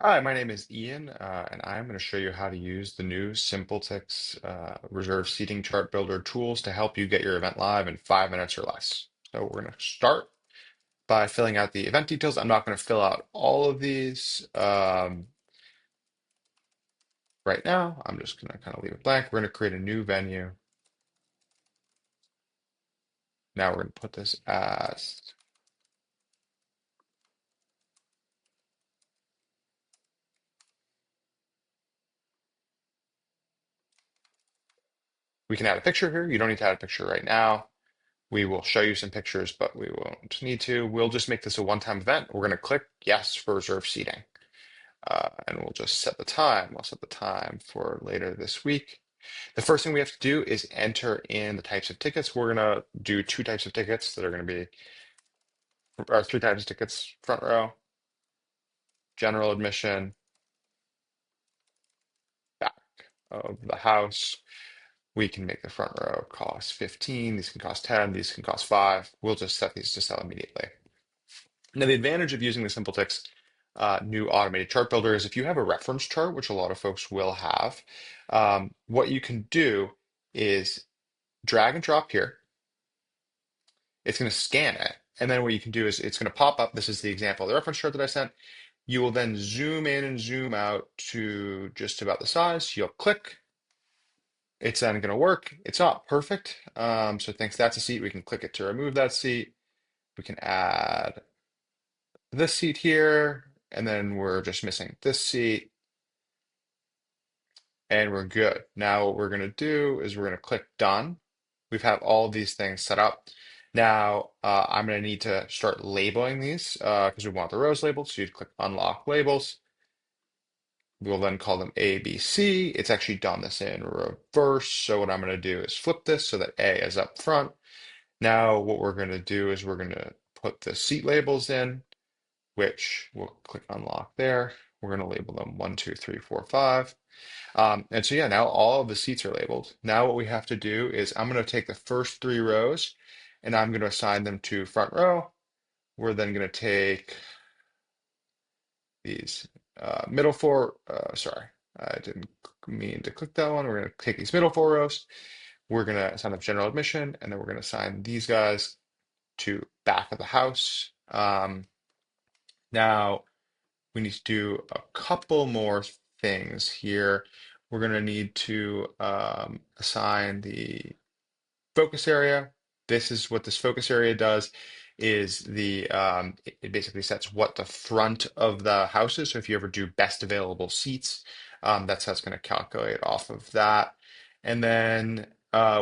Hi, my name is Ian, and I'm going to show you how to use the new SimpleTix Reserve Seating Chart Builder tools to help you get your event live in 5 minutes or less. So we're going to start by filling out the event details. I'm not going to fill out all of these right now. I'm just going to kind of leave it blank. We're going to create a new venue. Now we're going to put this as, we can add a picture here. You don't need to add a picture right now. We will show you some pictures, but we won't need to. We'll just make this a one-time event. We're going to click yes for reserve seating. And we'll just set the time. I'll set the time for later this week. The first thing we have to do is enter in the types of tickets. We're going to do two types of tickets that are going to be, or three types of tickets: front row, general admission, back of the house. We can make the front row cost 15. These can cost 10. These can cost 5. We'll just set these to sell immediately. Now, the advantage of using the SimpleTix new automated chart builder is if you have a reference chart, which a lot of folks will have, what you can do is drag and drop here. It's going to scan it. And then what you can do is it's going to pop up. This is the example of the reference chart that I sent. You will then zoom in and zoom out to just about the size. You'll click. It's then going to work. It's not perfect. So it thinks that's a seat. We can click it to remove that seat. We can add this seat here, and then we're just missing this seat, and we're good. Now what we're going to do is we're going to click done. We've had all of these things set up. Now I'm going to need to start labeling these because we want the rows labeled. So you'd click unlock labels. We'll then call them A, B, C. It's actually done this in reverse. So what I'm going to do is flip this so that A is up front. Now what we're going to do is we're going to put the seat labels in, which we'll click unlock there. We're going to label them 1, 2, 3, 4, 5. And so yeah, now all of the seats are labeled. Now what we have to do is I'm going to take the first 3 rows and I'm going to assign them to front row. We're then going to take these middle four, sorry, I didn't mean to click that one. We're going to take these middle 4 rows. We're going to assign them general admission, and then we're going to assign these guys to back of the house. Now we need to do a couple more things here. We're going to need to assign the focus area. This is what this focus area does is it basically sets what the front of the house is. So if you ever do best available seats, that's how it's going to calculate off of that. And then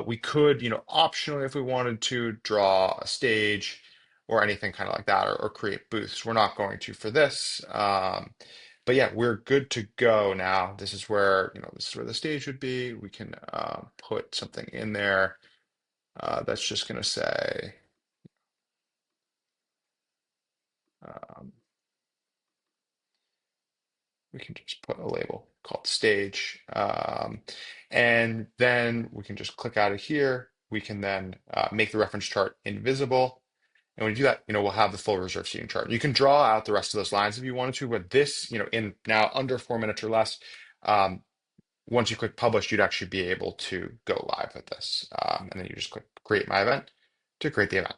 we could, optionally, if we wanted to, draw a stage or anything kind of like that, or create booths. We're not going to for this. But yeah, we're good to go now. This is where the stage would be. We can put something in there that's just going to say, um, we can just put a label called stage. And then we can just click out of here. We can then make the reference chart invisible. And when you do that, we'll have the full reserve seating chart. You can draw out the rest of those lines if you wanted to, but this, in now under 4 minutes or less, um, once you click publish, you'd actually be able to go live with this. And then you just click create my event to create the event.